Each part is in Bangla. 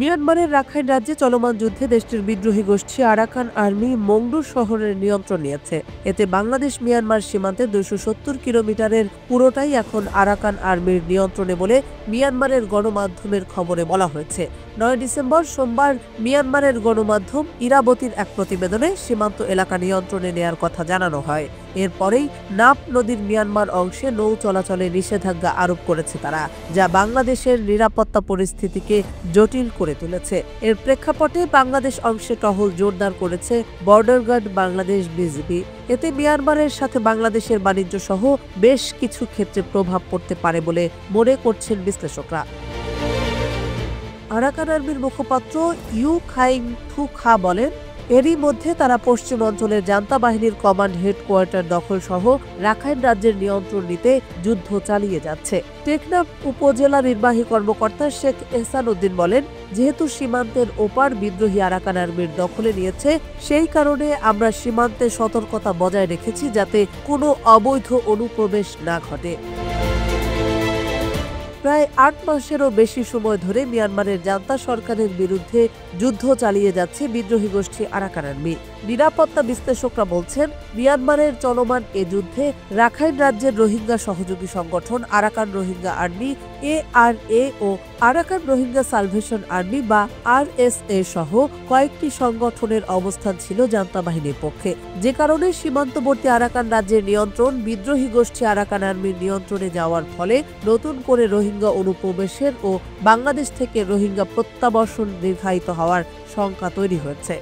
মিয়ানমারের রাখাইন রাজ্যে চলমান যুদ্ধে দেশটির বিদ্রোহী গোষ্ঠী আরাকান আর্মি মংডু শহরের নিয়ন্ত্রণ নিয়েছে। এতে বাংলাদেশ মিয়ানমার সীমান্তে ২৭০ কিলোমিটারের পুরোটাই এখন আরাকান আর্মির নিয়ন্ত্রণে বলে মিয়ানমারের গণমাধ্যমের খবরে বলা হয়েছে। ৯ ডিসেম্বর সোমবার মিয়ানমারের গণমাধ্যম ইরাবতীর এক প্রতিবেদনে সীমান্ত এলাকা নিয়ন্ত্রণে নেয়ার কথা জানানো হয়। এরপরেই নাপ নদীর মিয়ানমার অংশে নৌ চলাচলে নিষেধাজ্ঞা আরোপ করেছে তারা, যা বাংলাদেশের নিরাপত্তা পরিস্থিতিকে জটিল করে তুলেছে। এর প্রেক্ষাপটে বাংলাদেশ অংশে টহল জোরদার করেছে বর্ডার গার্ড বাংলাদেশ বিজিবি। এতে মিয়ানমারের সাথে বাংলাদেশের বাণিজ্য সহ বেশ কিছু ক্ষেত্রে প্রভাব পড়তে পারে বলে মনে করছেন বিশ্লেষকরা। আরাকান আর্মির মুখপাত্র ইউ খাইং থু খা বলেন, এরই মধ্যে তারা পশ্চিম অঞ্চলের জান্তা বাহিনীর কমান্ড হেডকোয়ার্টার দখল সহ রাখাইন রাজ্যের নিয়ন্ত্রণ নিতে যুদ্ধ চালিয়ে যাচ্ছে। টেকনাফ উপজেলা নির্বাহী কর্মকর্তা শেখ এহসান উদ্দিন বলেন, যেহেতু সীমান্তের ওপার বিদ্রোহী আরাকান আর্মির দখলে নিয়েছে, সেই কারণে আমরা সীমান্তে সতর্কতা বজায় রেখেছি যাতে কোনো অবৈধ অনুপ্রবেশ না ঘটে। প্রায় ৮ মাসেরও বেশি সময় ধরে মিয়ানমারের জান্তা সরকারের বিরুদ্ধে যুদ্ধ চালিয়ে যাচ্ছে বিদ্রোহী গোষ্ঠী আরাকান আর্মি। নিরাপত্তা বিশ্লেষকরা বলছেন, মিয়ানমারের চলমান এ যুদ্ধে রাখাইন রাজ্যের রোহিঙ্গা সহযোগী সংগঠন আরাকান রোহিঙ্গা আর্মি ARA ও আরাকান রোহিঙ্গা সালভেশন আর্মি বা RSA সহ কয়েকটি সংগঠনের অবস্থান ছিল জান্তা বাহিনীর পক্ষে, যে কারণে সীমান্তবর্তী আরাকান রাজ্যের নিয়ন্ত্রণ বিদ্রোহী গোষ্ঠী আরাকান আর্মির নিয়ন্ত্রণে যাওয়ার ফলে নতুন করে রোহিঙ্গা অনুপ্রবেশের ও বাংলাদেশ থেকে রোহিঙ্গা প্রত্যাবর্ষণ দীর্ঘায়িত হওয়ার শঙ্কা তৈরি হয়েছে।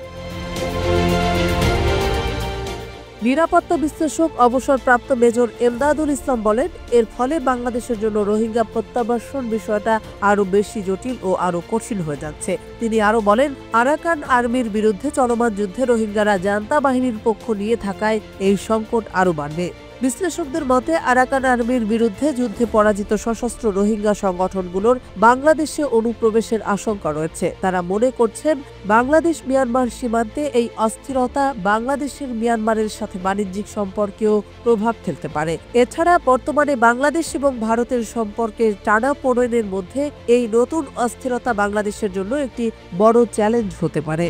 নিরাপত্তা বিশ্লেষক অবসরপ্রাপ্ত মেজর এমদাদুল ইসলাম বলেন, এর ফলে বাংলাদেশের জন্য রোহিঙ্গা প্রত্যাবর্ষণ বিষয়টা আরও বেশি জটিল ও আরও কঠিন হয়ে যাচ্ছে। তিনি আরও বলেন, আরাকান আর্মির বিরুদ্ধে চলমান যুদ্ধে রোহিঙ্গারা জান্তা বাহিনীর পক্ষ নিয়ে থাকায় এই সংকট আরও বাড়বে। বিশ্লেষকদের মতে, আরাকান আর্মির বিরুদ্ধে যুদ্ধে পরাজিত সশস্ত্র রোহিঙ্গা সংগঠনগুলোর বাংলাদেশে অনুপ্রবেশের আশঙ্কা রয়েছে। তারা মনে করছেন, বাংলাদেশ মিয়ানমার সীমান্তে এই অস্থিরতা বাংলাদেশের মিয়ানমারের সাথে বাণিজ্যিক সম্পর্কেও প্রভাব ফেলতে পারে। এছাড়া বর্তমানে বাংলাদেশ এবং ভারতের সম্পর্কের টানাপোড়েনের মধ্যে এই নতুন অস্থিরতা বাংলাদেশের জন্য একটি বড় চ্যালেঞ্জ হতে পারে।